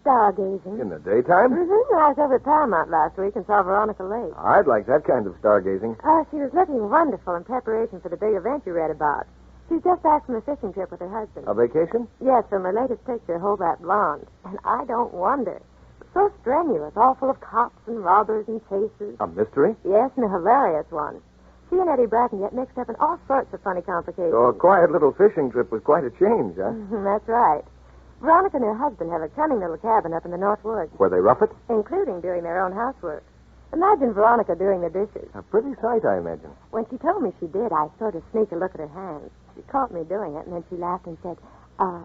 Stargazing. In the daytime? Mm-hmm. I was over at Paramount last week and saw Veronica Lake. I'd like that kind of stargazing. She was looking wonderful in preparation for the big event you read about. She's just back from a fishing trip with her husband. A vacation? Yes, from her latest picture, Hold That Blonde. And I don't wonder. So strenuous, all full of cops and robbers and chases. A mystery? Yes, and a hilarious one. She and Eddie Bratton get mixed up in all sorts of funny complications. So a quiet little fishing trip was quite a change, huh? That's right. Veronica and her husband have a cunning little cabin up in the North Woods, Where they rough it? including doing their own housework. Imagine Veronica doing the dishes. A pretty sight, I imagine. When she told me she did, I sort of sneaked a look at her hands. She caught me doing it, and then she laughed and said,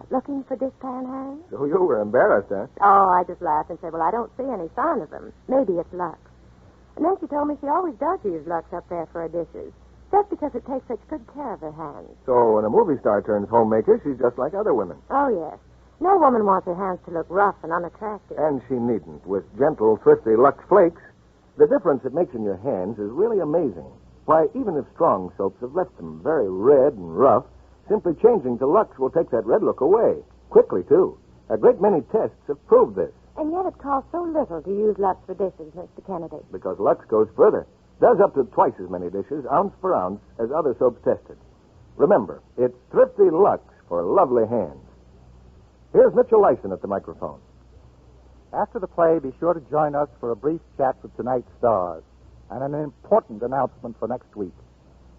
Looking for dishpan hands? So you were embarrassed, huh? Oh, I just laughed and said, well, I don't see any sign of them. Maybe it's Lux. And then she told me she always does use Lux up there for her dishes, just because it takes such good care of her hands. So when a movie star turns homemaker, she's just like other women. Oh, yes. No woman wants her hands to look rough and unattractive. And she needn't. With gentle, thrifty Lux Flakes, the difference it makes in your hands is really amazing. Why, even if strong soaps have left them very red and rough, simply changing to Lux will take that red look away. Quickly, too. A great many tests have proved this. And yet it costs so little to use Lux for dishes, Mr. Kennedy. Because Lux goes further. Does up to twice as many dishes, ounce for ounce, as other soaps tested. Remember, it's thrifty Lux for lovely hands. Here's Mitchell Lyson at the microphone. After the play, be sure to join us for a brief chat with tonight's stars and an important announcement for next week.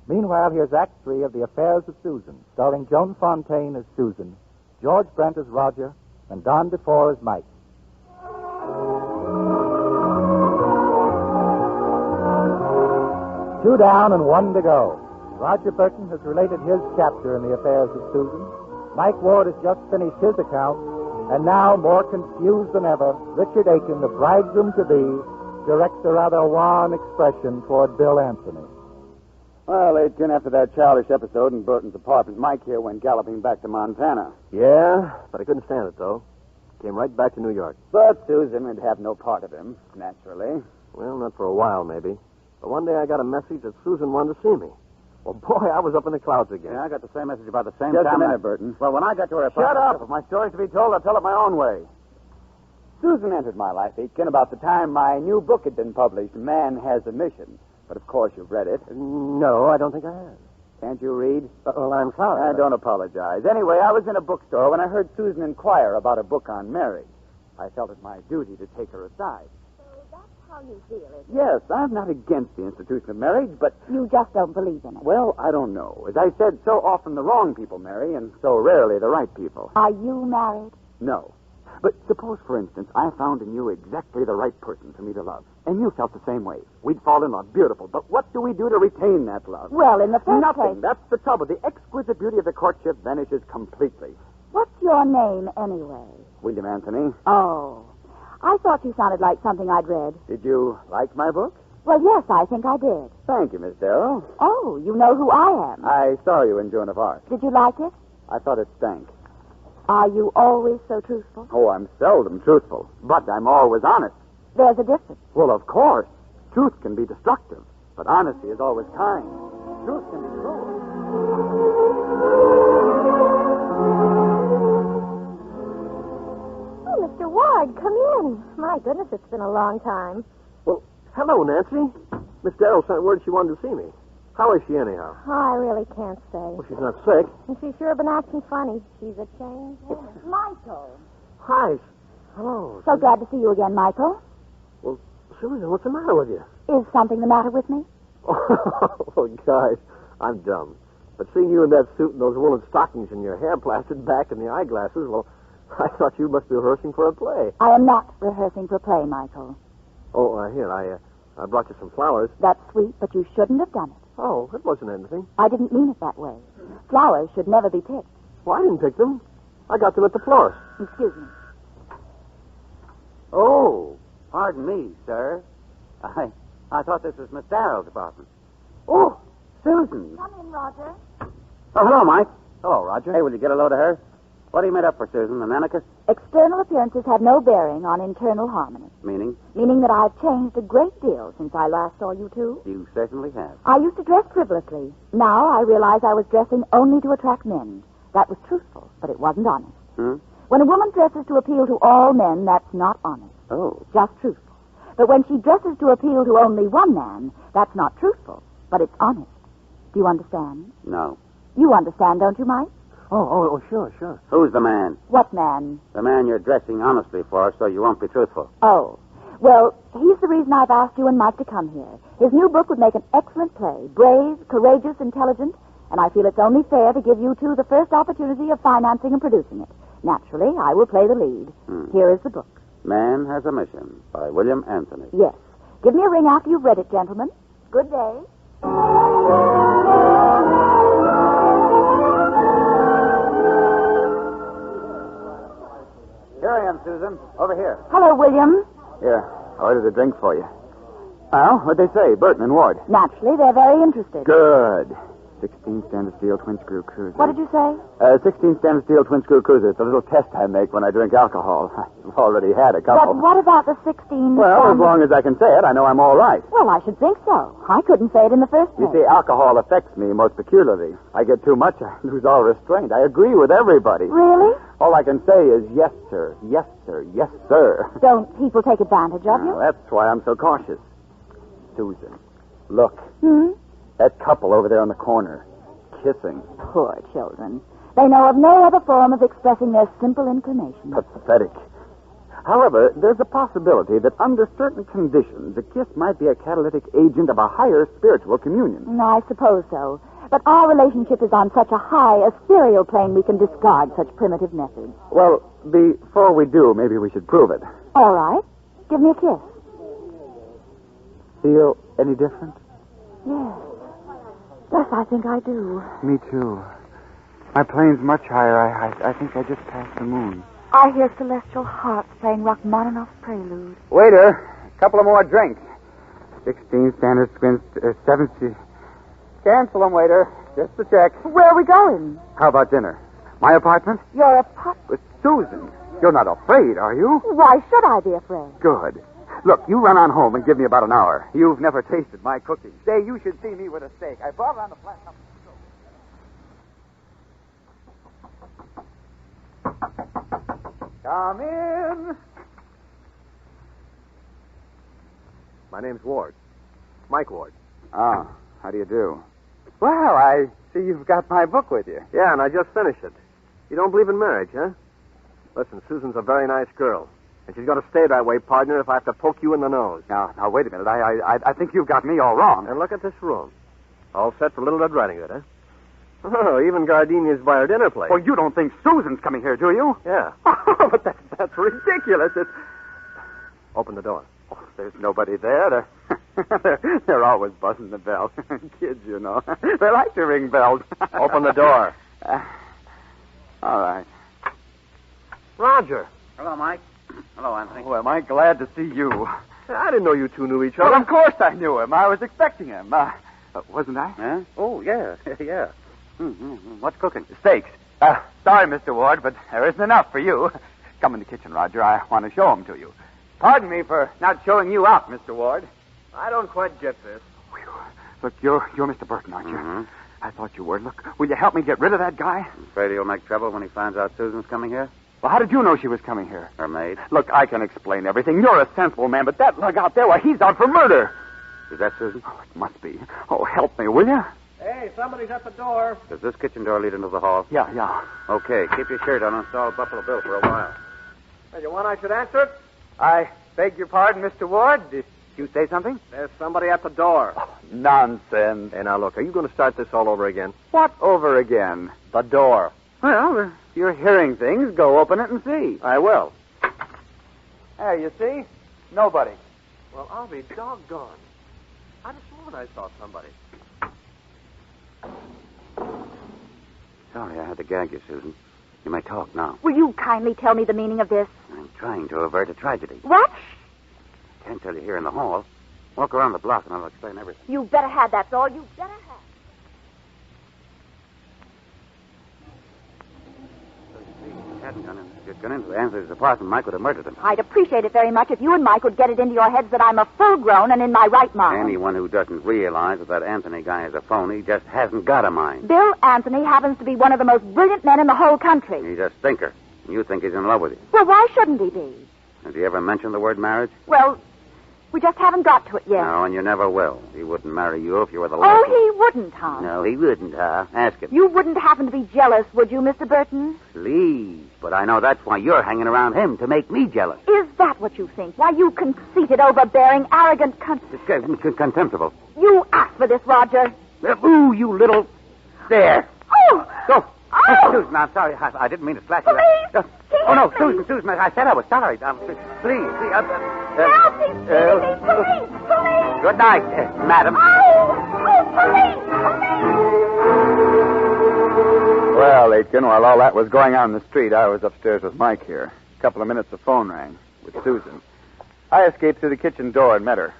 Meanwhile, here's Act 3 of The Affairs of Susan, starring Joan Fontaine as Susan, George Brent as Roger, and Don DeFore as Mike. 2 down and 1 to go. Roger Burton has related his chapter in The Affairs of Susan. Mike Ward has just finished his account. And now, more confused than ever, Richard Aiken, the bridegroom-to-be, directs a rather wan expression toward Bill Anthony. Well, Aiken, after that childish episode in Burton's apartment, Mike here went galloping back to Montana. Yeah, but I couldn't stand it, though. Came right back to New York. But Susan would have no part of him, naturally. Well, not for a while, maybe. But one day I got a message that Susan wanted to see me. Well, boy, I was up in the clouds again. Yeah, I got the same message about the same Just time. a minute, Burton. Well, when I got to her apartment... Shut up! If my story's to be told, I'll tell it my own way. Susan entered my life, Aiken, about the time my new book had been published, Man Has a Mission. But, of course, you've read it. No, I don't think I have. Can't you read? Well, I'm sorry. Don't apologize. Anyway, I was in a bookstore when I heard Susan inquire about a book on marriage. I felt it my duty to take her aside. So that's how you feel, isn't it? Yes, I'm not against the institution of marriage, but... You just don't believe in it. Well, I don't know. As I said, so often the wrong people marry, and so rarely the right people. Are you married? No. But suppose, for instance, I found in you exactly the right person for me to love. And you felt the same way. We'd fall in love. Beautiful. But what do we do to retain that love? Well, in the first Nothing. place... That's the trouble. The exquisite beauty of the courtship vanishes completely. What's your name, anyway? William Anthony. Oh. I thought you sounded like something I'd read. Did you like my book? Well, yes, I think I did. Thank you, Miss Darrell. Oh, you know who I am. I saw you in Joan of Arc. Did you like it? I thought it stank. Are you always so truthful? Oh, I'm seldom truthful, but I'm always honest. There's a difference. Well, of course. Truth can be destructive, but honesty is always kind. Truth can be cruel. Oh, Mr. Ward, come in. My goodness, it's been a long time. Well, hello, Nancy. Miss Darrell sent word she wanted to see me. How is she, anyhow? Oh, I really can't say. Well, she's not sick. And she's sure been acting funny. She's a changed woman. Michael. Hi. Hello. So glad to see you again, Michael. Well, Susan, what's the matter with you? Is something the matter with me? Oh, gosh, I'm dumb. But seeing you in that suit and those woolen stockings and your hair plastered back and the eyeglasses, well, I thought you must be rehearsing for a play. I am not rehearsing for play, Michael. Oh, here, I brought you some flowers. That's sweet, but you shouldn't have done it. Oh, it wasn't anything. I didn't mean it that way. Flowers should never be picked. Well, I didn't pick them. I got them at the florist. Excuse me. Oh, pardon me, sir. I thought this was Miss Darrell's apartment. Oh, Susan. Come in, Roger. Oh, hello, Mike. Hello, Roger. Hey, will you get a load of her? What are you made up for, Susan? An anarchist? External appearances have no bearing on internal harmony. Meaning? Meaning that I've changed a great deal since I last saw you two. You certainly have. I used to dress frivolously. Now I realize I was dressing only to attract men. That was truthful, but it wasn't honest. When a woman dresses to appeal to all men, that's not honest. Oh. Just truthful. But when she dresses to appeal to only one man, that's not truthful, but it's honest. Do you understand? No. You understand, don't you, Mike? Oh, sure. Who's the man? What man? The man you're dressing honestly for, so you won't be truthful. Oh. Well, he's the reason I've asked you and Mike to come here. His new book would make an excellent play. Brave, courageous, intelligent, and I feel it's only fair to give you two the first opportunity of financing and producing it. Naturally, I will play the lead. Here is the book. Man Has a Mission by William Anthony. Yes. Give me a ring after you've read it, gentlemen. Good day. Here I am, Susan. Over here. Hello, William. Here, I ordered a drink for you. Well, what'd they say, Burton and Ward? Naturally, they're very interested. Good. 16 Standard Steel twin-screw cruiser. What did you say? 16 Standard Steel twin-screw cruiser. It's a little test I make when I drink alcohol. I've already had a couple. But what about the 16? Well, as long as I can say it, I know I'm all right. Well, I should think so. I couldn't say it in the first place. You see, alcohol affects me most peculiarly. I get too much, I lose all restraint. I agree with everybody. Really? All I can say is yes, sir, yes, sir, yes, sir. Don't people take advantage of you? Well, that's why I'm so cautious. Susan, look. Hmm? That couple over there in the corner. Kissing. Poor children. They know of no other form of expressing their simple inclination. Pathetic. However, there's a possibility that under certain conditions, a kiss might be a catalytic agent of a higher spiritual communion. I suppose so. But our relationship is on such a high, ethereal plane we can discard such primitive methods. Well, before we do, maybe we should prove it. All right. Give me a kiss. Feel any different? Yes. Yes, I think I do. Me too. My plane's much higher. I think I just passed the moon. I hear celestial harps playing Rachmaninoff's prelude. Waiter, a couple of more drinks. 16 Standard Spin, 70. Cancel them, waiter. Just a check. Where are we going? How about dinner? My apartment? Your apartment? With Susan. You're not afraid, are you? Why should I be afraid? Good. Look, you run on home and give me about an hour. You've never tasted my cooking. Say, you should see me with a steak. I brought it on the flat. Come in. My name's Ward. Mike Ward. Ah, how do you do? Well, I see you've got my book with you. Yeah, and I just finished it. You don't believe in marriage, huh? Listen, Susan's a very nice girl. And she's going to stay that way, partner, if I have to poke you in the nose. Now, wait a minute. I think you've got me all wrong. And look at this room. All set for Little Red Riding Hood, huh? Oh, even gardenias by our dinner plate. Well, you don't think Susan's coming here, do you? Yeah. But that's ridiculous. Open the door. Oh, there's nobody there. They're always buzzing the bell. Kids, you know. They like to ring bells. Open the door. All right. Roger. Hello, Mike. Hello, Anthony. Oh, am I glad to see you. I didn't know you two knew each other. Well, of course I knew him. I was expecting him. Wasn't I? Huh? Oh, yeah. Yeah. What's cooking? Steaks. Sorry, Mr. Ward, but there isn't enough for you. Come in the kitchen, Roger. I want to show them to you. Pardon me for not showing you out, Mr. Ward. I don't quite get this. Look, you're Mr. Burton, aren't you? Mm-hmm. I thought you were. Look, will you help me get rid of that guy? I'm afraid he'll make trouble when he finds out Susan's coming here. Well, how did you know she was coming here? Her maid. Look, I can explain everything. You're a sensible man, but that lug out there, well, he's out for murder. Is that Susan? Oh, it must be. Oh, help me, will you? Hey, somebody's at the door. Does this kitchen door lead into the hall? Yeah. Okay, keep your shirt on and install Buffalo Bill for a while. Hey, you want I should answer it? I beg your pardon, Mr. Ward. Did you say something? There's somebody at the door. Oh, nonsense. Hey, now look, are you going to start this all over again? What over again? The door. Well, you're hearing things. Go open it and see. I will. There, you see? Nobody. Well, I'll be doggone. I just sworn I saw somebody. Sorry I had to gag you, Susan. You may talk now. Will you kindly tell me the meaning of this? I'm trying to avert a tragedy. What? Can't tell you here in the hall. Walk around the block and I'll explain everything. You better have, that's all. You better have. If you'd gone into Anthony's apartment, Mike would have murdered him. I'd appreciate it very much if you and Mike would get it into your heads that I'm a full-grown and in my right mind. Anyone who doesn't realize that Anthony guy is a phony just hasn't got a mind. Bill Anthony happens to be one of the most brilliant men in the whole country. He's a stinker. And you think he's in love with you. Well, why shouldn't he be? Has he ever mentioned the word marriage? Well, we just haven't got to it yet. No, and you never will. He wouldn't marry you if you were the Oh, last. he wouldn't, huh? No, he wouldn't, huh? Ask him. You wouldn't happen to be jealous, would you, Mr. Burton? Please. But I know that's why you're hanging around him, to make me jealous. Is that what you think? Why, you conceited, overbearing, arrogant It's contemptible. You asked for this, Roger. Ooh, you little... There. Oh! Go. Oh! Susan, I'm sorry. I didn't mean to slash you. Police! Oh, no, Susan, I said I was sorry. Please. Help me, police! Police! Good night, madam. Police! Well, Aitken, while all that was going on in the street, I was upstairs with Mike here. A couple of minutes, the phone rang with Susan. I escaped through the kitchen door and met her.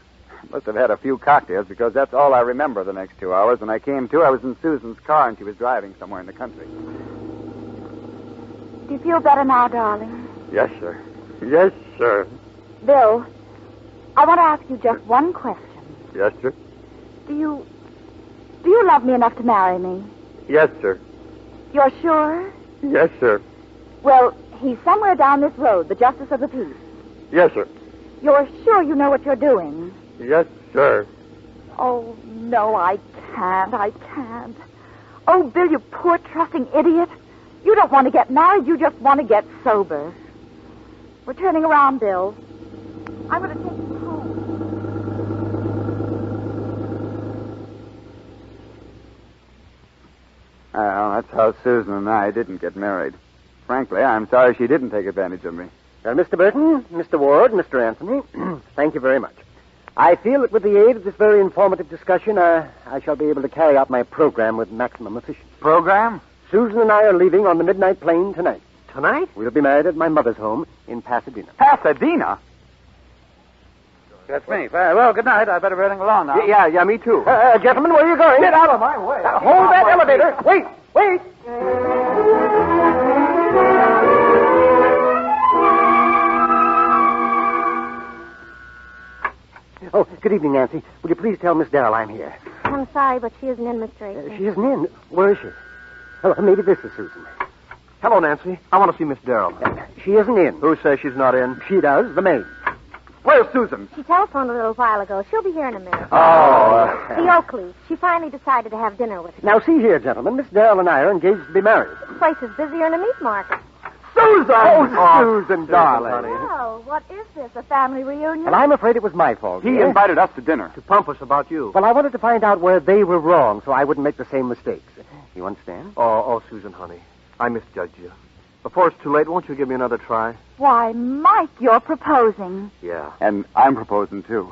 Must have had a few cocktails because that's all I remember the next 2 hours. When I came to, I was in Susan's car and she was driving somewhere in the country. Do you feel better now, darling? Yes, sir. Yes, sir. Bill, I want to ask you just one question. Yes, sir. Do you love me enough to marry me? Yes, sir. You're sure? Yes, sir. Well, he's somewhere down this road, the Justice of the Peace. Yes, sir. You're sure you know what you're doing? Yes, sir. Oh, no, I can't. Oh, Bill, you poor, trusting idiot. You don't want to get married, you just want to get sober. We're turning around, Bill. I'm going to take you home. Well, that's how Susan and I didn't get married. Frankly, I'm sorry she didn't take advantage of me. Well, Mr. Burton, Mr. Ward, Mr. Anthony, thank you very much. I feel that with the aid of this very informative discussion, I shall be able to carry out my program with maximum efficiency. Program? Susan and I are leaving on the midnight plane tonight. Tonight? We'll be married at my mother's home in Pasadena. Pasadena? That's me. Well, good night. I better be running along now. Yeah, me too. Gentlemen, where are you going? Get out of my way. Hold that elevator. Wait. Oh, good evening, Nancy. Will you please tell Miss Darrell I'm here? I'm sorry, but she isn't in, Miss Tracy. She isn't in. Where is she? Oh, maybe this is Susan. Hello, Nancy. I want to see Miss Darrell. She isn't in. Who says she's not in? She does, the maid. Where's Susan? She telephoned a little while ago. She'll be here in a minute. Oh. The Oakleys. She finally decided to have dinner with us. Now, see here, gentlemen. Miss Darrell and I are engaged to be married. The place is busier than a meat market. Susan! Oh, Susan, darling. Honey. Well, what is this, a family reunion? Well, I'm afraid it was my fault. He dear. invited us to dinner. To pump us about you. Well, I wanted to find out where they were wrong so I wouldn't make the same mistakes. You understand? Oh, Susan, honey. I misjudged you. Before it's too late, won't you give me another try? Why, Mike, you're proposing. Yeah. And I'm proposing, too.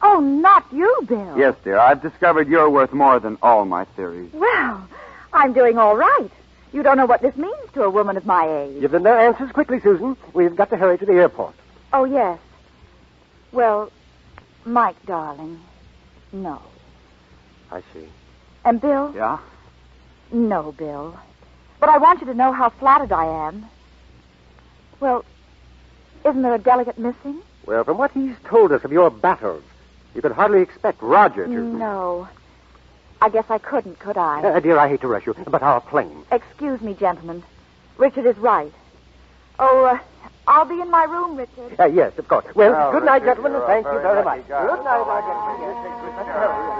Oh, not you, Bill. Yes, dear. I've discovered you're worth more than all my theories. Well, I'm doing all right. You don't know what this means to a woman of my age. Give them their answers quickly, Susan. We've got to hurry to the airport. Oh, yes. Well, Mike, darling, no. I see. And Bill? Yeah? No, Bill. But I want you to know how flattered I am. Well, isn't there a delegate missing? Well, from what he's told us of your battles, you could hardly expect Roger to... No. I guess I couldn't, could I? Dear, I hate to rush you, but our plane... Excuse me, gentlemen. Richard is right. Oh, I'll be in my room, Richard. Yes, of course. Well, Oh, good night, Richard, gentlemen, and you're a thank you very very lucky much. guy. Good night, our gentlemen.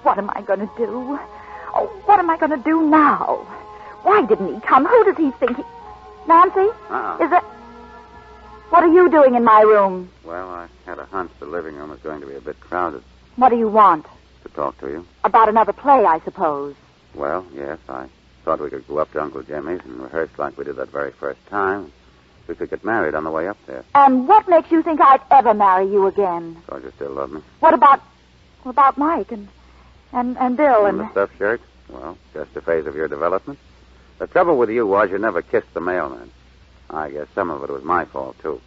What am I going to do? Oh, what am I going to do now? Why didn't he come? Who does he think he... Nancy? Uh-uh. Is it... What are you doing in my room? Well, I had a hunch the living room was going to be a bit crowded. What do you want? To talk to you. About another play, I suppose. Well, yes, I thought we could go up to Uncle Jimmy's and rehearse like we did that very first time. We could get married on the way up there. And what makes you think I'd ever marry you again? Because you still love me. What about Mike and Bill And the stuffed shirt? Well, just a phase of your development. The trouble with you was you never kissed the mailman. I guess some of it was my fault, too.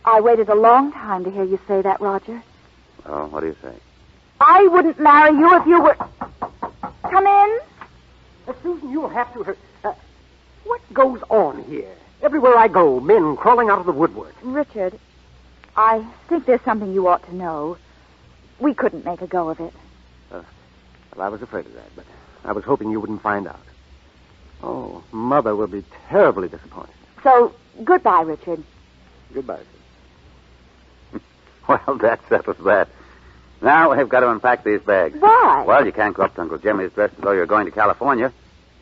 I waited a long time to hear you say that, Roger. Well, what do you say? I wouldn't marry you if you were... Come in. Susan, you'll have to... what goes on here? Everywhere I go, men crawling out of the woodwork. Richard, I think there's something you ought to know. We couldn't make a go of it. Well, I was afraid of that, but I was hoping you wouldn't find out. Oh, Mother will be terribly disappointed. So, goodbye, Richard. Goodbye, Susan. Well, that settles that. Now we've got to unpack these bags. Why? Well, you can't go up to Uncle Jimmy's dressed as though you're going to California.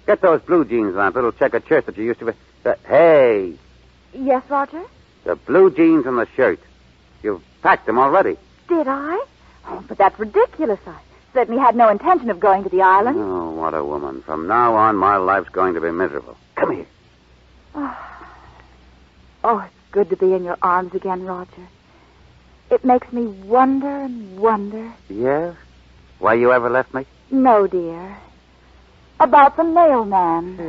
Get those blue jeans on, little checkered shirt that you used to be... hey, Yes, Roger? the blue jeans and the shirt. You've packed them already. Did I? Oh, but that's ridiculous. I certainly had no intention of going to the island. Oh, what a woman. From now on, my life's going to be miserable. Come here. Oh, it's good to be in your arms again, Roger. It makes me wonder and wonder. Yes? Why you ever left me? No, dear. about the mailman.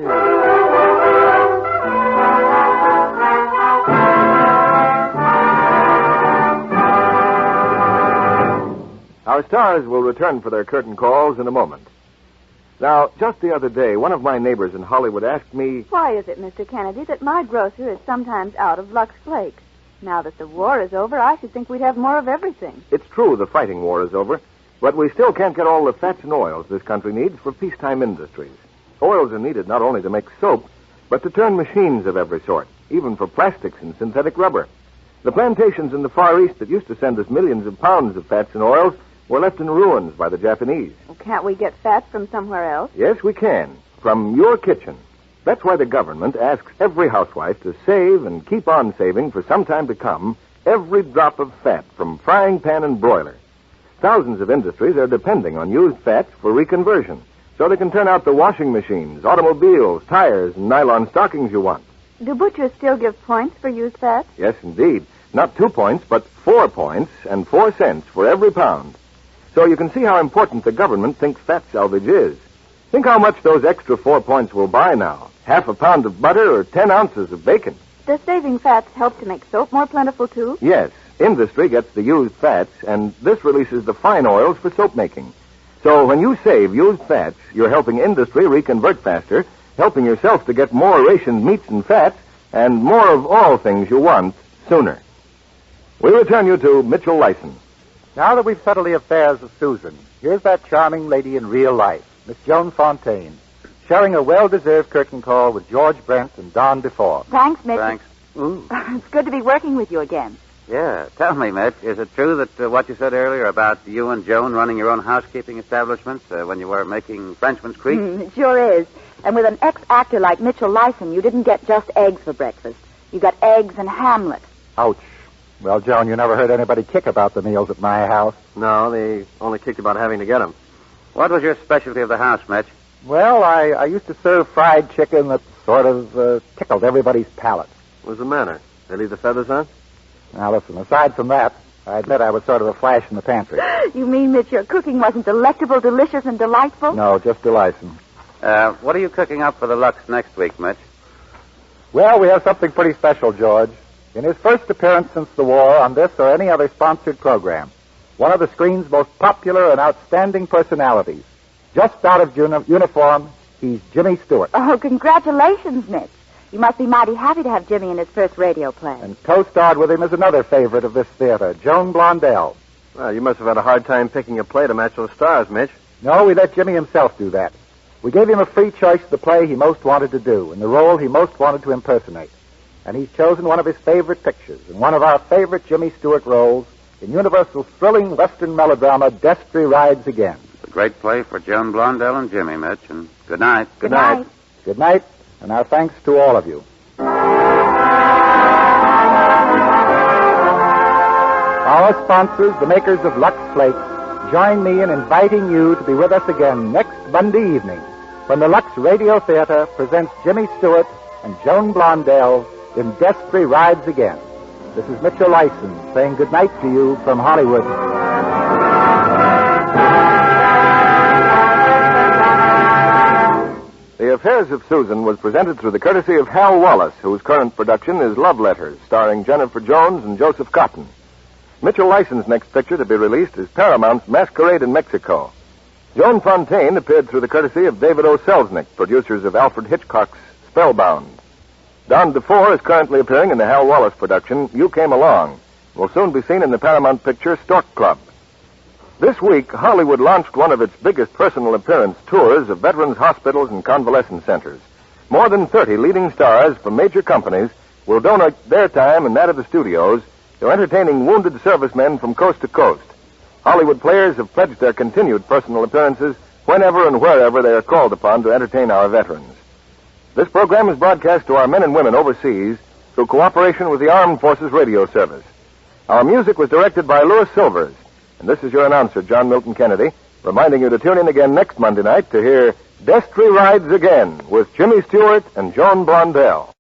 Our stars will return for their curtain calls in a moment. Now, just the other day, one of my neighbors in Hollywood asked me... Why is it, Mr. Kennedy, that my grocer is sometimes out of Lux Flakes? Now that the war is over, I should think we'd have more of everything. It's true the fighting war is over, but we still can't get all the fats and oils this country needs for peacetime industries. Oils are needed not only to make soap, but to turn machines of every sort, even for plastics and synthetic rubber. The plantations in the Far East that used to send us millions of pounds of fats and oils were left in ruins by the Japanese. Well, can't we get fats from somewhere else? Yes, we can. From your kitchen. That's why the government asks every housewife to save and keep on saving for some time to come every drop of fat from frying pan and broiler. Thousands of industries are depending on used fats for reconversion, so they can turn out the washing machines, automobiles, tires, and nylon stockings you want. Do butchers still give points for used fats? Yes, indeed. Not 2 points, but 4 points and 4 cents for every pound. So you can see how important the government thinks fat salvage is. Think how much those extra 4 points will buy now. Half a pound of butter or 10 ounces of bacon. Does saving fats help to make soap more plentiful, too? Yes. Industry gets the used fats, and this releases the fine oils for soap making. So when you save used fats, you're helping industry reconvert faster, helping yourself to get more rationed meats and fats, and more of all things you want sooner. We return you to Mitchell Lyson. Now that we've settled the affairs of Susan, here's that charming lady in real life, Miss Joan Fontaine, sharing a well-deserved curtain call with George Brent and Don DeFore. Thanks, Mitch. Thanks. Ooh. It's good to be working with you again. Yeah. Tell me, Mitch, is it true that what you said earlier about you and Joan running your own housekeeping establishments when you were making Frenchman's Creek? It sure is. And with an ex-actor like Mitchell Lyson, you didn't get just eggs for breakfast. You got eggs and Hamlet. Ouch. Well, Joan, you never heard anybody kick about the meals at my house. No, they only kicked about having to get them. What was your specialty of the house, Mitch? Well, I used to serve fried chicken that sort of tickled everybody's palate. What's the matter? They leave the feathers on? Now, listen, aside from that, I admit I was sort of a flash in the pantry. You mean that your cooking wasn't delectable, delicious, and delightful? No, just delightful. What are you cooking up for the Lux next week, Mitch? Well, we have something pretty special, George. In his first appearance since the war on this or any other sponsored program, one of the screen's most popular and outstanding personalities, just out of uniform, he's Jimmy Stewart. Oh, congratulations, Mitch. You must be mighty happy to have Jimmy in his first radio play. And co-starred with him is another favorite of this theater, Joan Blondell. Well, you must have had a hard time picking a play to match those stars, Mitch. No, we let Jimmy himself do that. We gave him a free choice of the play he most wanted to do and the role he most wanted to impersonate. And he's chosen one of his favorite pictures and one of our favorite Jimmy Stewart roles in Universal's thrilling Western melodrama, Destry Rides Again. It's a great play for Joan Blondell and Jimmy, Mitch, and good night. Good night. Good night, and our thanks to all of you. Our sponsors, the makers of Lux Flakes, join me in inviting you to be with us again next Monday evening when the Lux Radio Theater presents Jimmy Stewart and Joan Blondell in Destry Rides Again. This is Mitchell Lyson saying good night to you from Hollywood. The Affairs of Susan was presented through the courtesy of Hal Wallace, whose current production is Love Letters, starring Jennifer Jones and Joseph Cotton. Mitchell Lyson's next picture to be released is Paramount's Masquerade in Mexico. Joan Fontaine appeared through the courtesy of David O. Selznick, producers of Alfred Hitchcock's Spellbound. Don DeFore is currently appearing in the Hal Wallace production, You Came Along. Will soon be seen in the Paramount picture Stork Club. This week, Hollywood launched one of its biggest personal appearance tours of veterans' hospitals and convalescent centers. More than 30 leading stars from major companies will donate their time and that of the studios to entertaining wounded servicemen from coast to coast. Hollywood players have pledged their continued personal appearances whenever and wherever they are called upon to entertain our veterans. This program is broadcast to our men and women overseas through cooperation with the Armed Forces Radio Service. Our music was directed by Louis Silvers. And this is your announcer, John Milton Kennedy, reminding you to tune in again next Monday night to hear Destry Rides Again with Jimmy Stewart and Joan Blondell.